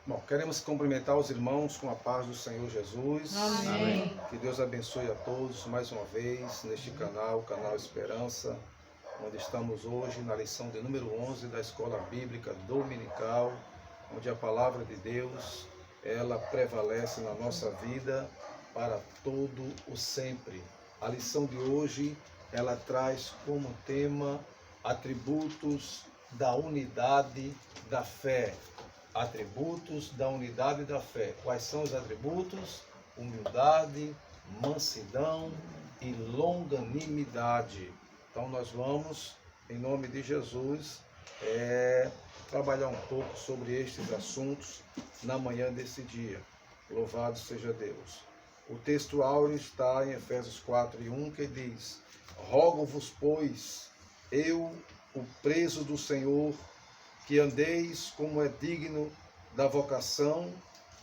Bom, queremos cumprimentar os irmãos com a paz do Senhor Jesus. Amém. Que Deus abençoe a todos mais uma vez neste canal, Canal Esperança, onde estamos hoje na lição de número 11 da Escola Bíblica Dominical, onde a palavra de Deus, ela prevalece na nossa vida para todo o sempre. A lição de hoje, ela traz como tema atributos da unidade da fé. Atributos da unidade da fé. Quais são os atributos? Humildade, mansidão e longanimidade. Então nós vamos, em nome de Jesus, trabalhar um pouco sobre estes assuntos na manhã desse dia. Louvado seja Deus. O texto áureo está em Efésios 4:1, que diz: Rogo-vos, pois, eu, o preso do Senhor, que andeis como é digno da vocação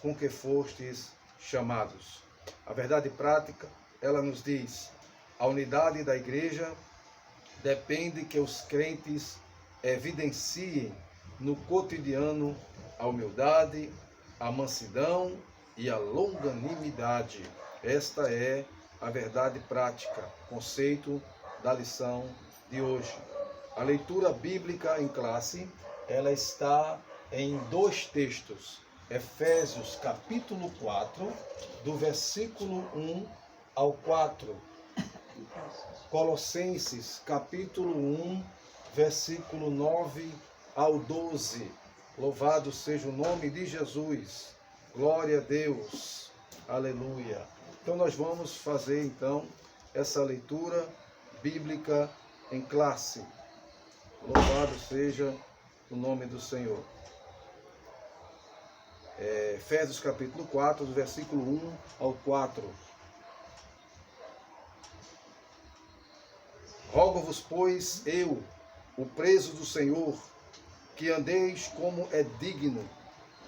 com que fostes chamados. A verdade prática, ela nos diz, a unidade da igreja depende que os crentes evidenciem no cotidiano a humildade, a mansidão e a longanimidade. Esta é a verdade prática, conceito da lição de hoje. A leitura bíblica em classe, ela está em dois textos. Efésios capítulo 4, do versículo 1 ao 4. Colossenses capítulo 1, versículo 9 ao 12. Louvado seja o nome de Jesus. Glória a Deus. Aleluia. Então nós vamos fazer então essa leitura bíblica em classe. Louvado seja o nome do Senhor. Efésios capítulo 4, do versículo 1 ao 4. Rogo-vos, pois, eu, o preso do Senhor, que andeis como é digno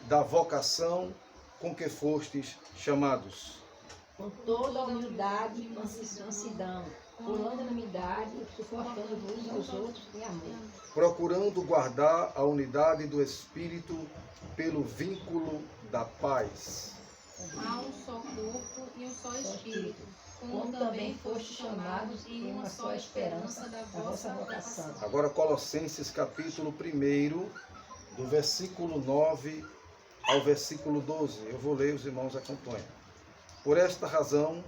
da vocação com que fostes chamados. Com toda a humildade e mansidão, com longanimidade, suportando-vos aos outros em amor. Procurando guardar a unidade do Espírito pelo vínculo da paz. Há um só corpo e um só Espírito, como também fostes chamados em uma só esperança da vossa vocação. Agora Colossenses capítulo 1, do versículo 9 ao versículo 12. Eu vou ler, os irmãos acompanham. Por esta razão,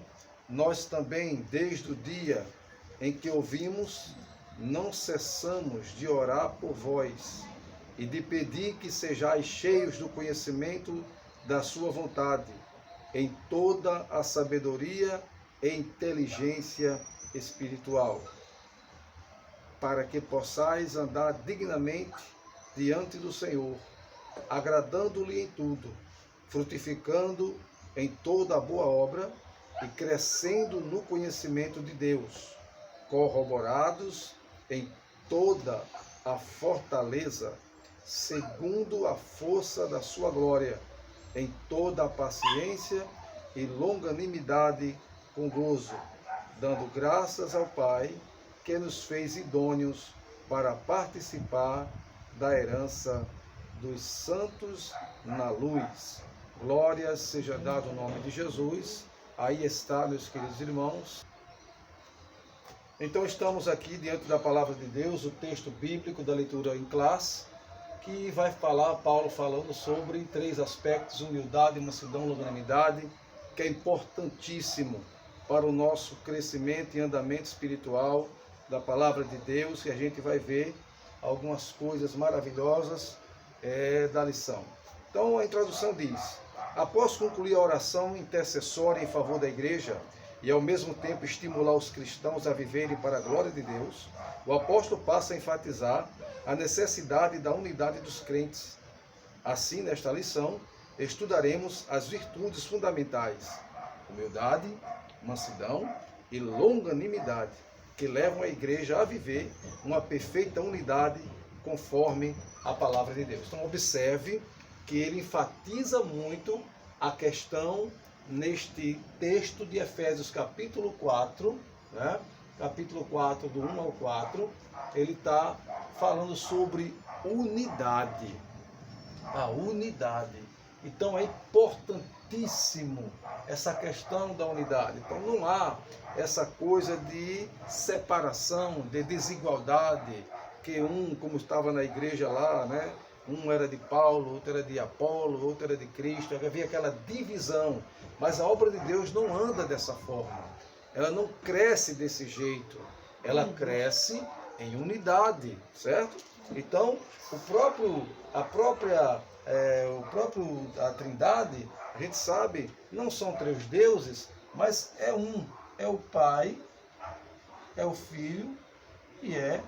nós também, desde o dia em que ouvimos, não cessamos de orar por vós e de pedir que sejais cheios do conhecimento da sua vontade, em toda a sabedoria e inteligência espiritual, para que possais andar dignamente diante do Senhor, agradando-lhe em tudo, frutificando em toda a boa obra e crescendo no conhecimento de Deus, corroborados em toda a fortaleza, segundo a força da sua glória, em toda a paciência e longanimidade com gozo, dando graças ao Pai, que nos fez idôneos para participar da herança dos santos na luz. Glória seja dado o nome de Jesus. Aí está, meus queridos irmãos. Então estamos aqui diante da palavra de Deus, o texto bíblico da leitura em classe, que vai falar, Paulo falando sobre três aspectos: humildade, mansidão, longanimidade, que é importantíssimo para o nosso crescimento e andamento espiritual da palavra de Deus, que a gente vai ver algumas coisas maravilhosas da lição. Então a introdução diz: após concluir a oração intercessória em favor da igreja e ao mesmo tempo estimular os cristãos a viverem para a glória de Deus, o apóstolo passa a enfatizar a necessidade da unidade dos crentes. Assim, nesta lição, estudaremos as virtudes fundamentais: humildade, mansidão e longanimidade, que levam a igreja a viver uma perfeita unidade conforme a palavra de Deus. Então observe que ele enfatiza muito a questão neste texto de Efésios capítulo 4, né? Capítulo 4, do 1 ao 4, ele está falando sobre unidade. A unidade. Então é importantíssimo essa questão da unidade. Então não há essa coisa de separação, de desigualdade, que como estava na igreja lá, né? Um era de Paulo, outro era de Apolo, outro era de Cristo. Havia aquela divisão. Mas a obra de Deus não anda dessa forma. Ela não cresce desse jeito. Ela cresce em unidade, certo? Então, a Trindade, a gente sabe, não são três deuses, mas é um. É o Pai, é o Filho e é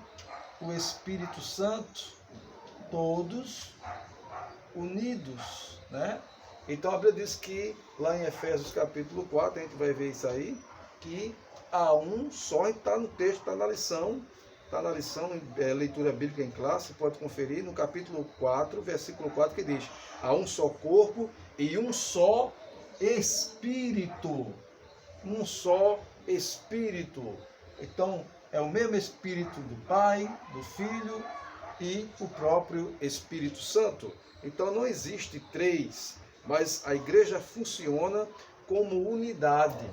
o Espírito Santo, todos unidos, né? Então a Bíblia diz que lá em Efésios capítulo 4, a gente vai ver isso aí, que há um só, está no texto, está na lição, leitura bíblica em classe, pode conferir, no capítulo 4, versículo 4, que diz: há um só corpo e um só Espírito. Um só Espírito. Então, é o mesmo Espírito do Pai, do Filho e o próprio Espírito Santo. Então, não existe três, mas a igreja funciona como unidade.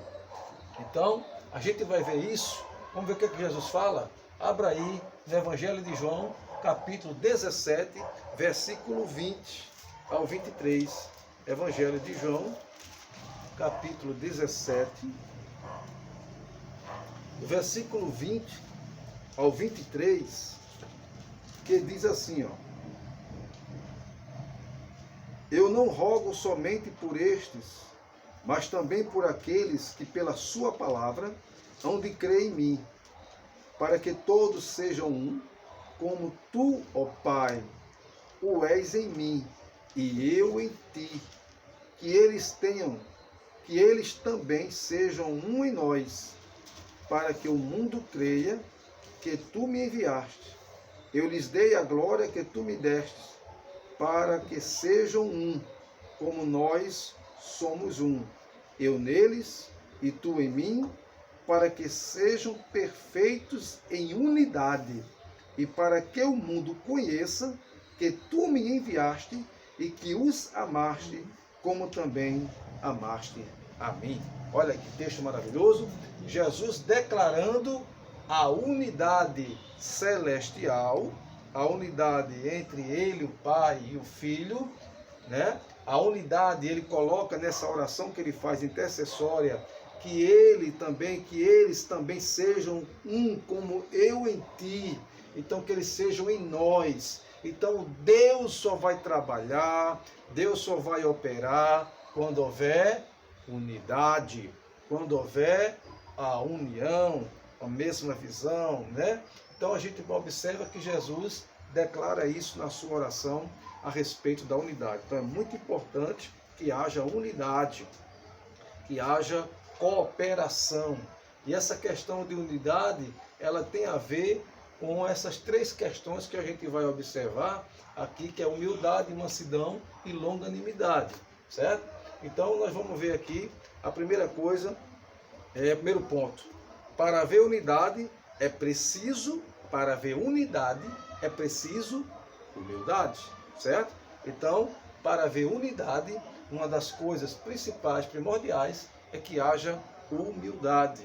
Então, a gente vai ver isso. Vamos ver o que, que Jesus fala? Abra aí no Evangelho de João, capítulo 17, versículo 20 ao 23. Evangelho de João, capítulo 17, versículo 20 ao 23, que diz assim, ó: eu não rogo somente por estes, mas também por aqueles que pela sua palavra hão de crer em mim, para que todos sejam um, como tu, ó Pai, o és em mim, e eu em ti, que eles também sejam um em nós, para que o mundo creia que tu me enviaste. Eu lhes dei a glória que tu me deste, para que sejam um, como nós somos um. Eu neles e tu em mim, para que sejam perfeitos em unidade, e para que o mundo conheça que tu me enviaste e que os amaste, como também amaste a mim. Olha que texto maravilhoso. Jesus declarando a unidade celestial, a unidade entre ele, o Pai e o Filho, né? A unidade ele coloca nessa oração que ele faz intercessória, que eles também sejam um, como eu em ti. Então que eles sejam em nós. Então Deus só vai trabalhar, Deus só vai operar quando houver unidade, quando houver a união, a mesma visão, né? Então a gente observa que Jesus declara isso na sua oração a respeito da unidade. Então é muito importante que haja unidade, que haja cooperação. E essa questão de unidade, ela tem a ver com essas três questões que a gente vai observar aqui, que é humildade, mansidão e longanimidade, certo? Então nós vamos ver aqui a primeira coisa, primeiro ponto. Para haver unidade é preciso humildade, certo? Então, para haver unidade, uma das coisas principais, primordiais, é que haja humildade.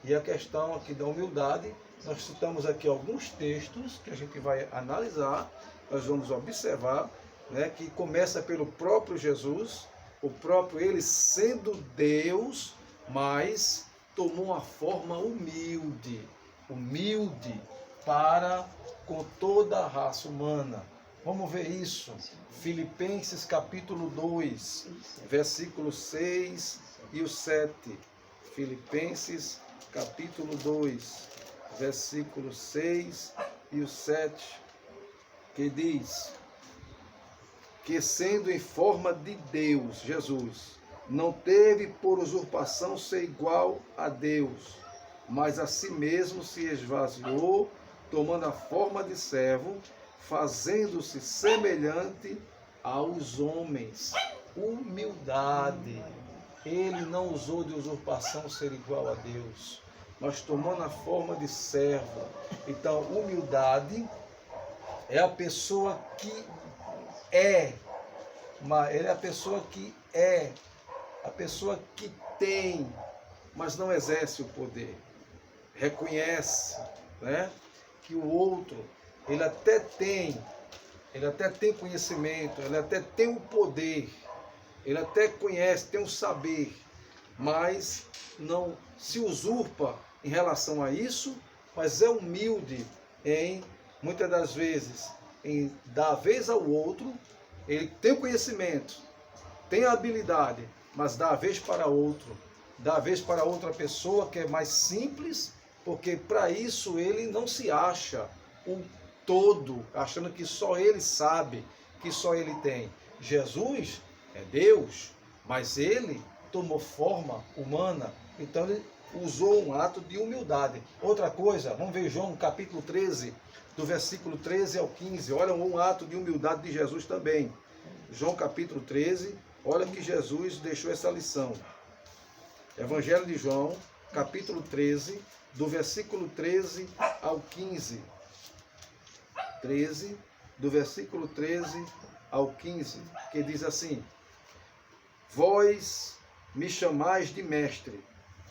E a questão aqui da humildade, nós citamos aqui alguns textos que a gente vai analisar, nós vamos observar, né, que começa pelo próprio Jesus, o próprio ele sendo Deus, mas tomou uma forma humilde para com toda a raça humana. Vamos ver isso. Filipenses capítulo 2, versículos 6 e o 7. Filipenses capítulo 2, versículos 6 e o 7, que diz que sendo em forma de Deus, Jesus, não teve por usurpação ser igual a Deus, mas a si mesmo se esvaziou, tomando a forma de servo, fazendo-se semelhante aos homens. Humildade. Ele não usou de usurpação ser igual a Deus, mas tomando a forma de servo. Então, humildade é a pessoa que é mas ele é a pessoa que é, a pessoa que tem, mas não exerce o poder. Reconhece, né, que o outro, ele até tem conhecimento, ele até tem o poder, ele até conhece, tem o saber, mas não se usurpa em relação a isso, mas é humilde em, muitas das vezes, em dar vez ao outro. Ele tem o conhecimento, tem a habilidade, mas dá a vez para outro, dá a vez para outra pessoa que é mais simples, porque para isso ele não se acha o todo, achando que só ele sabe, que só ele tem. Jesus é Deus, mas ele tomou forma humana, então ele usou um ato de humildade. Outra coisa, vamos ver João capítulo 13, do versículo 13 ao 15, olha um ato de humildade de Jesus também. João capítulo 13, olha que Jesus deixou essa lição. Evangelho de João, capítulo 13, do versículo 13 ao 15. 13, do versículo 13 ao 15, que diz assim: Vós me chamais de mestre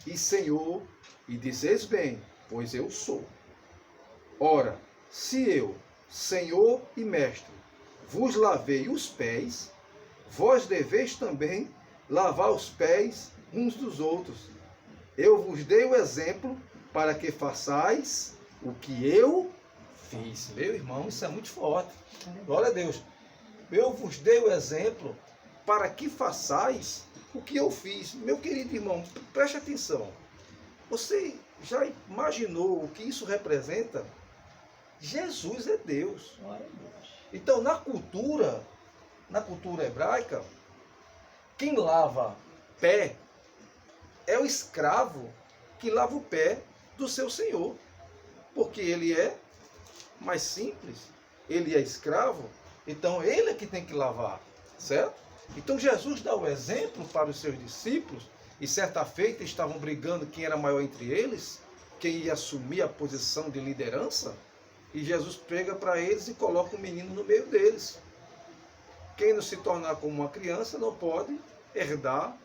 e Senhor, e dizeis bem, pois eu sou. Ora, se eu, Senhor e mestre, vos lavei os pés, vós deveis também lavar os pés uns dos outros. Eu vos dei o exemplo para que façais o que eu fiz. Meu irmão, isso é muito forte. Glória a Deus. Eu vos dei o exemplo para que façais o que eu fiz. Meu querido irmão, preste atenção. Você já imaginou o que isso representa? Jesus é Deus. Então, na cultura hebraica, quem lava pé é o escravo que lava o pé do seu senhor. Porque ele é mais simples, ele é escravo, então ele é que tem que lavar, certo? Então Jesus dá o exemplo para os seus discípulos, e certa feita estavam brigando quem era maior entre eles, quem ia assumir a posição de liderança, e Jesus pega para eles e coloca um menino no meio deles. Quem não se tornar como uma criança não pode herdar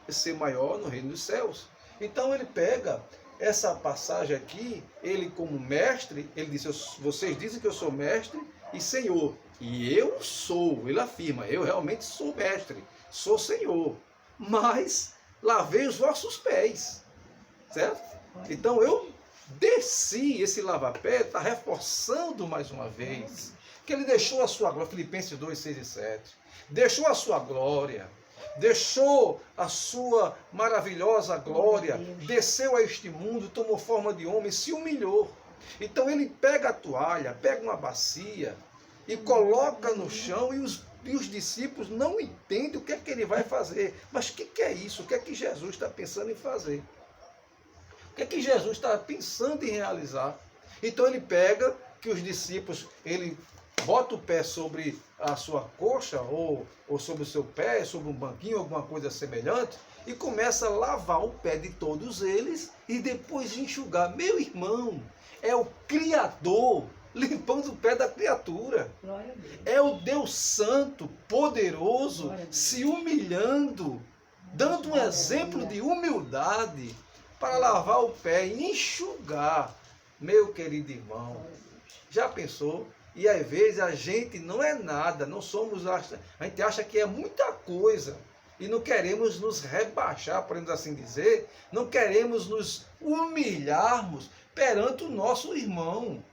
e ser maior no reino dos céus. Então ele pega essa passagem aqui, ele como mestre, ele disse: vocês dizem que eu sou mestre e senhor, e eu sou, ele afirma, eu realmente sou mestre, sou senhor, mas lavei os vossos pés, certo? Então eu desci, esse lava-pé está reforçando mais uma vez, que ele deixou a sua glória, Filipenses 2, 6 e 7, deixou a sua glória, deixou a sua maravilhosa glória, desceu a este mundo, tomou forma de homem, se humilhou. Então ele pega a toalha, pega uma bacia e coloca no chão, e os discípulos não entendem o que é que ele vai fazer. Mas o que é isso? O que é que Jesus está pensando em fazer? O que é que Jesus está pensando em realizar? Então ele pega que os discípulos, ele bota o pé sobre a sua coxa, ou sobre o seu pé, sobre um banquinho, alguma coisa semelhante, e começa a lavar o pé de todos eles e depois enxugar. Meu irmão, é o Criador limpando o pé da criatura. É o Deus Santo, poderoso, se humilhando, dando um exemplo de humildade para lavar o pé e enxugar. Meu querido irmão, já pensou? E às vezes a gente não é nada, não somos, a gente acha que é muita coisa e não queremos nos rebaixar, podemos assim dizer, não queremos nos humilharmos perante o nosso irmão,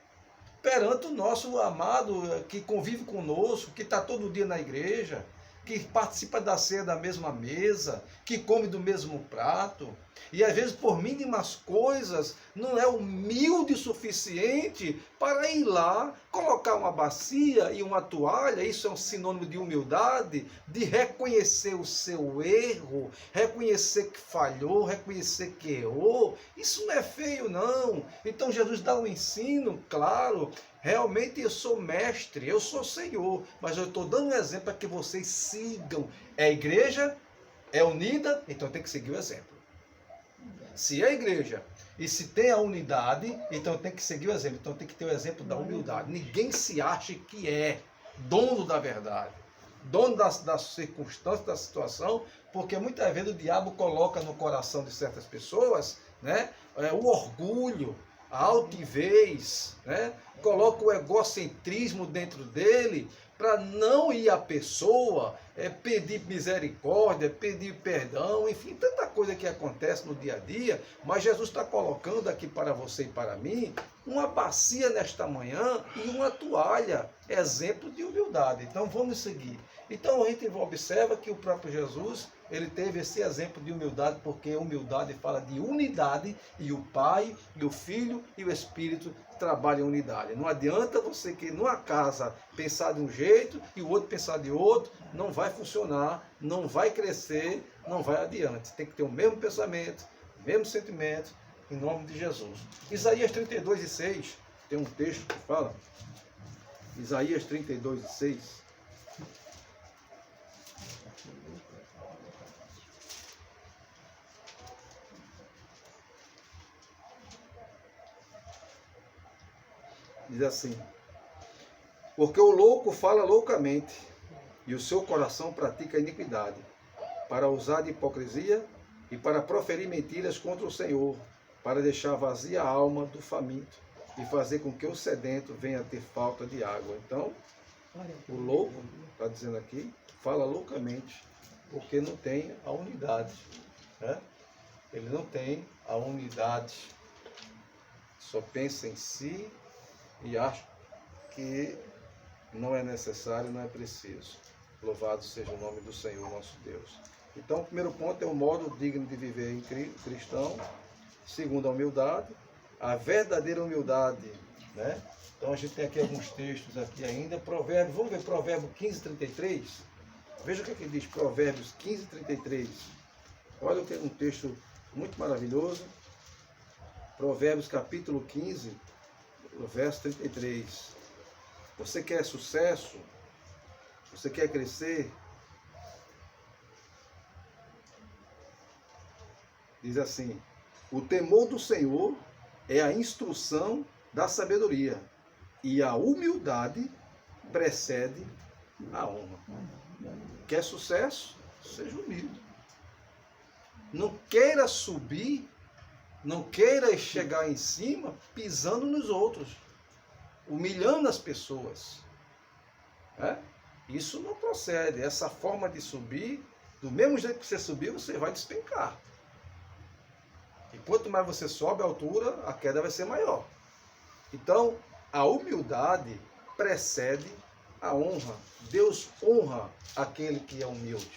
perante o nosso amado que convive conosco, que está todo dia na igreja, que participa da ceia da mesma mesa, que come do mesmo prato, e às vezes por mínimas coisas não é humilde o suficiente para ir lá, colocar uma bacia e uma toalha. Isso é um sinônimo de humildade, de reconhecer o seu erro, reconhecer que falhou, reconhecer que errou. Isso não é feio, não. Então Jesus dá um ensino claro. Realmente eu sou mestre, eu sou senhor, mas eu estou dando um exemplo para que vocês sigam. A igreja é unida, então tem que seguir o exemplo. Se é a igreja e se tem a unidade, então tem que seguir o exemplo. Então tem que ter o exemplo da humildade. Ninguém se acha que é dono da verdade. dono das circunstâncias, da situação, porque muitas vezes o diabo coloca no coração de certas pessoas, né, o orgulho, a altivez, né, coloca o egocentrismo dentro dele, para não ir a pessoa pedir misericórdia, pedir perdão, enfim, tanta coisa que acontece no dia a dia, mas Jesus está colocando aqui para você e para mim uma bacia nesta manhã e uma toalha, exemplo de humildade. Então vamos seguir. Então a gente observa que o próprio Jesus, ele teve esse exemplo de humildade, porque humildade fala de unidade, e o Pai, e o Filho e o Espírito trabalham em unidade. Não adianta você que numa casa pensar de um jeito e o outro pensar de outro, não vai funcionar, não vai crescer, não vai adiante. Tem que ter o mesmo pensamento, o mesmo sentimento, em nome de Jesus. Isaías 32:6, tem um texto que fala, Isaías 32:6, diz assim: porque o louco fala loucamente, e o seu coração pratica iniquidade, para usar de hipocrisia e para proferir mentiras contra o Senhor, para deixar vazia a alma do faminto e fazer com que o sedento venha a ter falta de água. Então, o louco, está dizendo aqui, fala loucamente, porque não tem a unidade, né? Ele não tem a unidade, só pensa em si e acha que não é necessário, não é preciso. Louvado seja o nome do Senhor nosso Deus. Então, o primeiro ponto é o modo digno de viver em cristão. Segundo, a humildade, a verdadeira humildade, né? Então a gente tem aqui alguns textos aqui ainda. Provérbios, vamos ver Provérbio 15:33. Veja o que aqui diz Provérbios 15:33. Olha o que é um texto muito maravilhoso. Provérbios capítulo 15, verso 33. Você quer sucesso? Você quer crescer? Diz assim: o temor do Senhor é a instrução da sabedoria, e a humildade precede a honra. Quer sucesso? Seja humilde. Não queira subir, não queira chegar em cima pisando nos outros, humilhando as pessoas. Isso não procede. Essa forma de subir, do mesmo jeito que você subiu, você vai despencar. E quanto mais você sobe a altura, a queda vai ser maior. Então, a humildade precede a honra. Deus honra aquele que é humilde.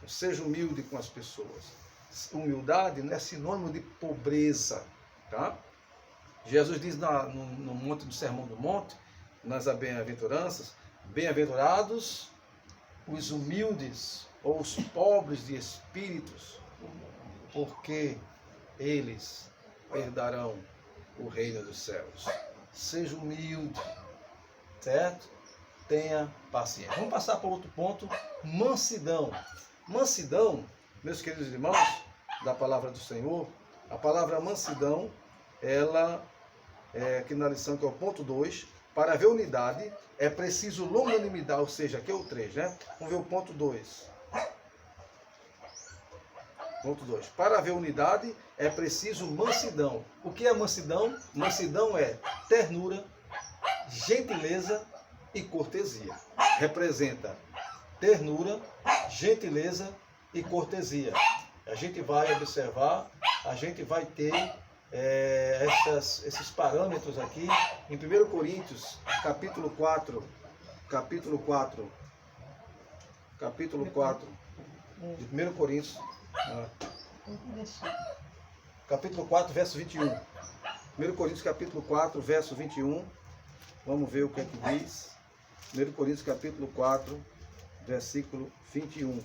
Seja humilde com as pessoas. Humildade não é sinônimo de pobreza, tá? Jesus diz no monte do Sermão do Monte, nas bem-aventuranças, bem-aventurados os humildes ou os pobres de espíritos, porque eles herdarão o reino dos céus. Seja humilde, certo? Tenha paciência. Vamos passar para outro ponto, mansidão. Mansidão, meus queridos irmãos, da palavra do Senhor, a palavra mansidão, ela, aqui na lição que é o ponto 2, para haver unidade é preciso longanimidade, ou seja, aqui é o 3, né? Vamos ver o ponto 2. Ponto 2. Para haver unidade é preciso mansidão. O que é mansidão? Mansidão é ternura, gentileza e cortesia. Representa ternura, gentileza e cortesia. A gente vai observar, a gente vai ter esses parâmetros aqui em 1 Coríntios, capítulo 4, de 1 Coríntios, capítulo 4, verso 21. 1 Coríntios, capítulo 4, verso 21. Vamos ver o que é que diz. 1 Coríntios, capítulo 4, versículo 21.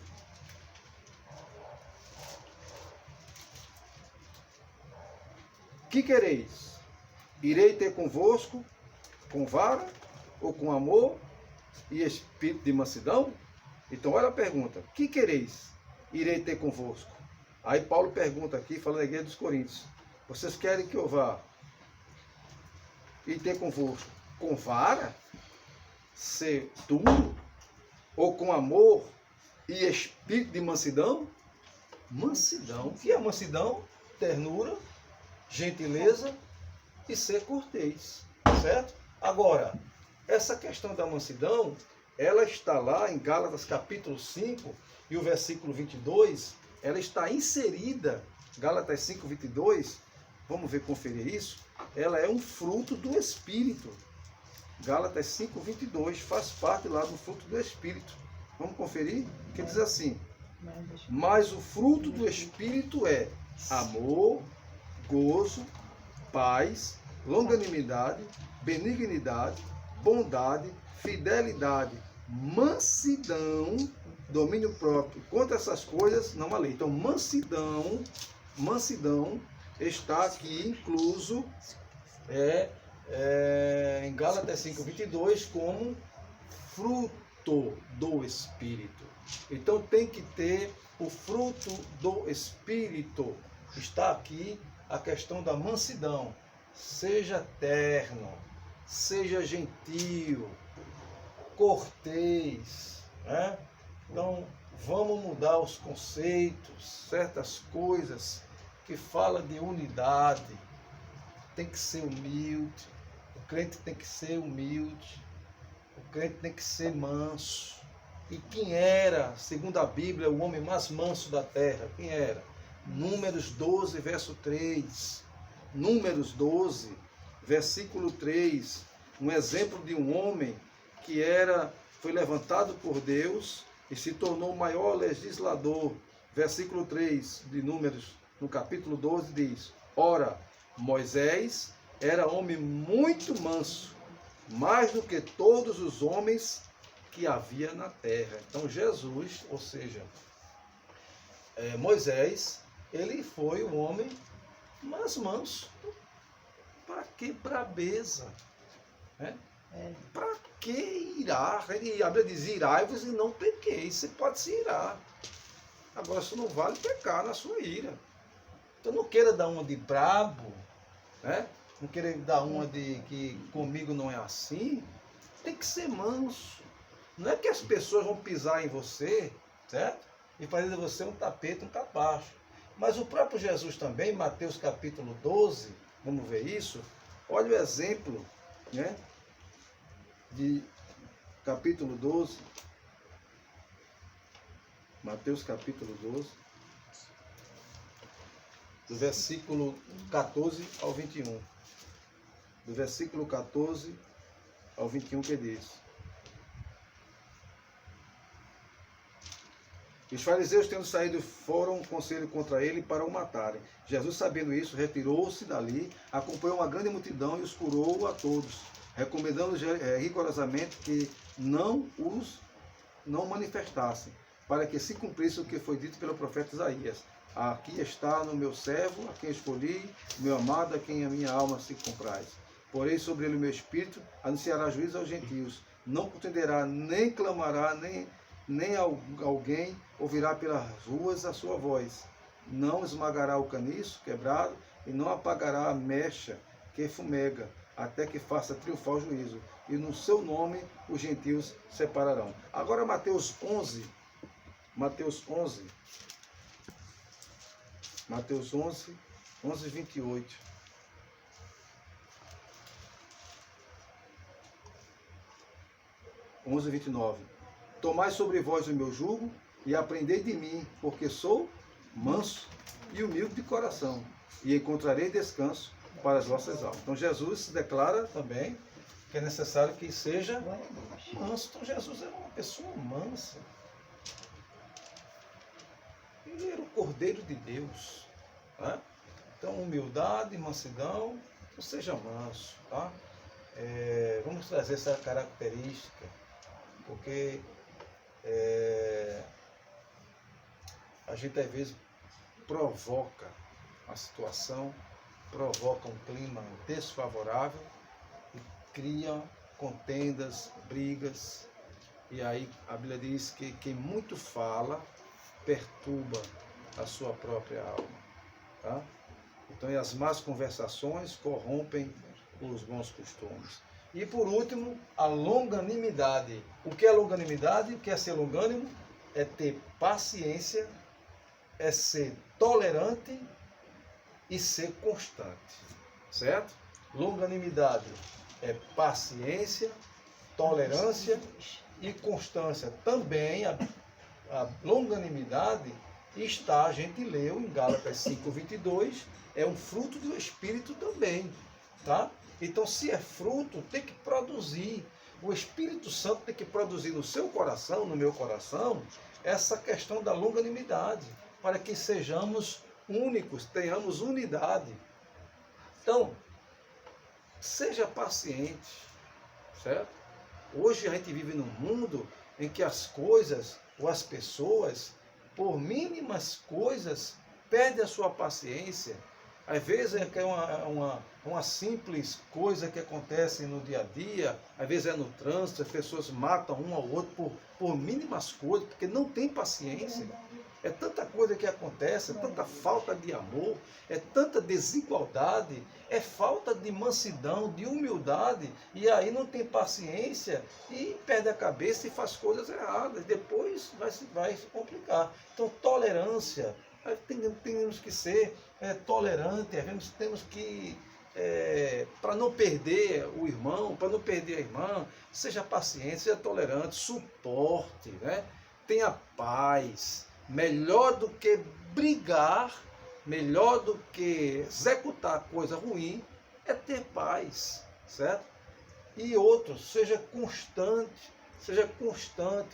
Que quereis? Irei ter convosco com vara ou com amor e espírito de mansidão? Então olha a pergunta. Que quereis? Irei ter convosco. Aí Paulo pergunta aqui, falando na igreja dos Coríntios. Vocês querem que eu vá e ter convosco com vara? Ser duro? ou com amor e espírito de mansidão? Mansidão. O que é mansidão? Ternura, gentileza e ser cortês. Certo? Agora, essa questão da mansidão, ela está lá em Gálatas capítulo 5 e o versículo 22, ela está inserida, Gálatas 5, 22, vamos ver, conferir isso, ela é um fruto do Espírito. Gálatas 5, 22, faz parte lá do fruto do Espírito. Vamos conferir? Que diz assim: mas o fruto do Espírito é amor, gozo, paz, longanimidade, benignidade, bondade, fidelidade, mansidão, domínio próprio. Contra essas coisas não há lei. Então, mansidão está aqui incluso em Gálatas 5, 22 como fruto do Espírito. Então tem que ter o fruto do Espírito. Está aqui a questão da mansidão. Seja terno, seja gentil, cortês, né? Então vamos mudar os conceitos, certas coisas que falam de unidade. Tem que ser humilde, o crente tem que ser humilde, o crente tem que ser manso. E quem era, segundo a Bíblia, o homem mais manso da terra? Quem era? Números 12, verso 3. Números 12, versículo 3. Um exemplo de um homem que foi levantado por Deus e se tornou o maior legislador. Versículo 3 de Números, no capítulo 12, diz: ora, Moisés era homem muito manso, mais do que todos os homens que havia na terra. Então Jesus, ou seja, Moisés, ele foi o homem mais manso. Para que brabeza? Né? Para que irar? E a Bíblia diz: irai-vos e não pequeis. Você pode se irar. Agora, isso não vale pecar na sua ira. Então não queira dar uma de brabo, né? Não queira dar uma de que comigo não é assim. Tem que ser manso. Não é que as pessoas vão pisar em você, certo? E fazer de você um tapete, um capacho. Mas o próprio Jesus também, Mateus capítulo 12, vamos ver isso. Olha o exemplo, né? De capítulo 12. Mateus capítulo 12. Do versículo 14 ao 21. Do versículo 14 ao 21 que diz: os fariseus, tendo saído, foram um conselho contra ele para o matarem. Jesus, sabendo isso, retirou-se dali, acompanhou uma grande multidão e os curou a todos, recomendando-lhes rigorosamente que não manifestassem, para que se cumprisse o que foi dito pelo profeta Isaías: aqui está no meu servo, a quem escolhi, meu amado, a quem a minha alma se compraz. Porém, sobre ele o meu espírito anunciará juízo aos gentios. Não contenderá, nem clamará, nem alguém ouvirá pelas ruas a sua voz. Não esmagará o caniço quebrado e não apagará a mecha que fumega, até que faça triunfar o juízo. E no seu nome os gentios separarão. Agora Mateus 11. Mateus 11. Mateus 11, 11, 28. (11, 29). Tomai sobre vós o meu jugo e aprendei de mim, porque sou manso e humilde de coração, e encontrarei descanso para as vossas almas. Então Jesus declara também que é necessário que seja manso. Então Jesus era uma pessoa mansa. Ele era o Cordeiro de Deus. Tá? Então humildade, mansidão, então seja manso. Tá? Vamos trazer essa característica, porque a gente às vezes provoca a situação, provoca um clima desfavorável e cria contendas, brigas. E aí a Bíblia diz que quem muito fala perturba a sua própria alma. Tá? Então, e as más conversações corrompem os bons costumes. E por último, a longanimidade. O que é longanimidade? O que é ser longânimo? É ter paciência, é ser tolerante e ser constante. Certo? Longanimidade é paciência, tolerância e constância. Também a longanimidade está, a gente leu em Gálatas 5:22, é um fruto do Espírito também. Tá? Então, se é fruto, tem que produzir. O Espírito Santo tem que produzir no seu coração, no meu coração, essa questão da longanimidade, para que sejamos únicos, tenhamos unidade. Então, seja paciente, certo? Hoje a gente vive num mundo em que as coisas ou as pessoas, por mínimas coisas, perdem a sua paciência. Às vezes é uma simples coisa que acontece no dia a dia, às vezes é no trânsito, as pessoas matam um ao outro por mínimas coisas, porque não tem paciência. É tanta coisa que acontece, é tanta falta de amor, é tanta desigualdade, é falta de mansidão, de humildade, e aí não tem paciência e perde a cabeça e faz coisas erradas. Depois vai se complicar. Então, tolerância, temos que ser tolerantes, temos que, para não perder o irmão, para não perder a irmã, seja paciente, seja tolerante, suporte, né? Tenha paz. Melhor do que brigar, melhor do que executar coisa ruim, é ter paz, certo? E outro, seja constante.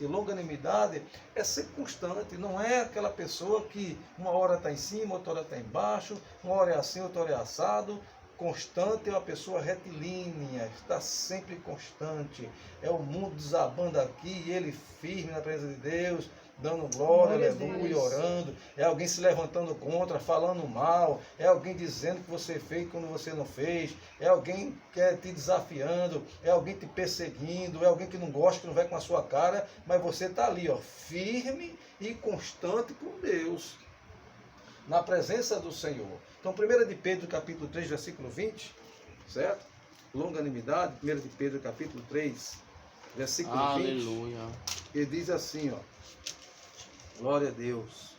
Longanimidade é ser constante, não é aquela pessoa que uma hora está em cima, outra hora está embaixo, uma hora é assim, outra hora é assado. Constante é uma pessoa retilínea, está sempre constante. É o mundo desabando aqui e ele firme na presença de Deus, dando glória, aleluia, orando. É alguém se levantando contra, falando mal. É alguém dizendo que você fez quando você não fez. É alguém que te desafiando. É alguém te perseguindo. É alguém que não gosta, que não vai com a sua cara. Mas você está ali, ó, firme e constante com Deus, na presença do Senhor. Então, 1 de Pedro, capítulo 3, versículo 20, certo? Longanimidade, 1 de Pedro, capítulo 3, versículo 20. Aleluia. Ele diz assim, ó, glória a Deus.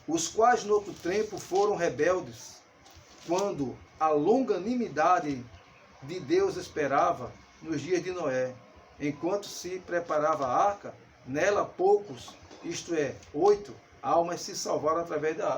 Os quais no outro tempo foram rebeldes, quando a longanimidade de Deus esperava nos dias de Noé, enquanto se preparava a arca, nela poucos, isto é, 8 almas se salvaram através da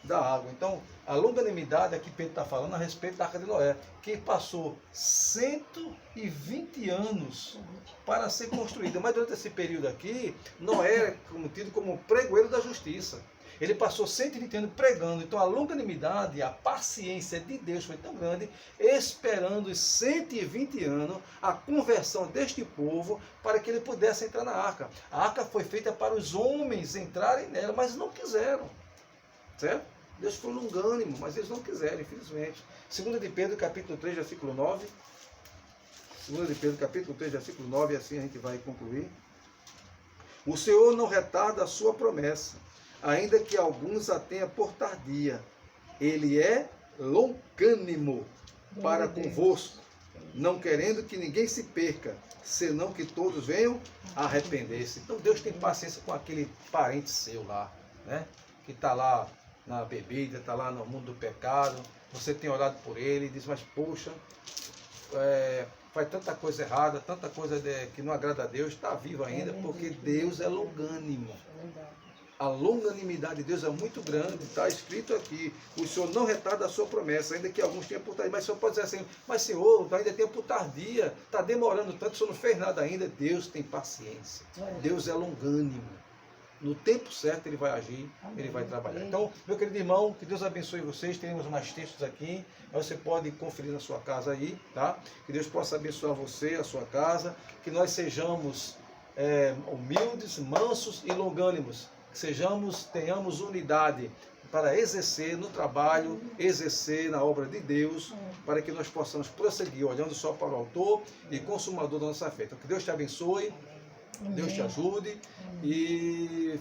água. Então, a longanimidade aqui Pedro está falando a respeito da arca de Noé, que passou 120 anos para ser construída. Mas durante esse período aqui, Noé é tido como pregoeiro da justiça. Ele passou 120 anos pregando. Então a longanimidade, a paciência de Deus foi tão grande, esperando os 120 anos a conversão deste povo para que ele pudesse entrar na arca. A arca foi feita para os homens entrarem nela, mas não quiseram. Certo? Deus foi longânimo, mas eles não quiseram, infelizmente. 2 de Pedro, capítulo 3, versículo 9. 2 de Pedro, capítulo 3, versículo 9, e assim a gente vai concluir. O Senhor não retarda a sua promessa, ainda que alguns a tenha por tardia. Ele é longânimo para convosco, não querendo que ninguém se perca, senão que todos venham a arrepender-se. Então Deus tem paciência com aquele parente seu lá, né? Que está lá na bebida, está lá no mundo do pecado. Você tem orado por ele e diz, mas poxa, faz tanta coisa errada, tanta coisa que não agrada a Deus, está vivo ainda, porque Deus é longânimo. A longanimidade de Deus é muito grande, está escrito aqui, o Senhor não retarda a sua promessa, ainda que alguns tenham por tardia. Mas o Senhor pode dizer assim, mas Senhor, ainda tem por tardia, está demorando tanto, o Senhor não fez nada ainda. Deus tem paciência, Deus é longânimo. No tempo certo ele vai agir, ele vai trabalhar. Então, meu querido irmão, que Deus abençoe vocês. Teremos mais textos aqui, você pode conferir na sua casa aí, tá? Que Deus possa abençoar você, a sua casa, que nós sejamos humildes, mansos e longânimos, que tenhamos unidade para exercer no trabalho, exercer na obra de Deus, para que nós possamos prosseguir olhando só para o autor e consumador da nossa fé. Então, que Deus te abençoe. Deus te ajude e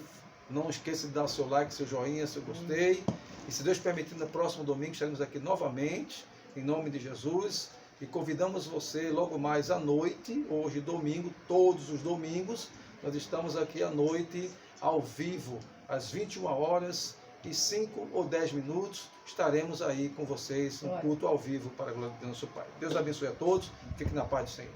não esqueça de dar o seu like, seu joinha, seu gostei. E se Deus permitir, no próximo domingo estaremos aqui novamente, em nome de Jesus. E convidamos você logo mais à noite, hoje domingo, todos os domingos, nós estamos aqui à noite, ao vivo, às 21h05 ou 10 minutos, estaremos aí com vocês, um culto ao vivo para a glória de Deus, nosso Pai. Deus abençoe a todos, fique na paz do Senhor.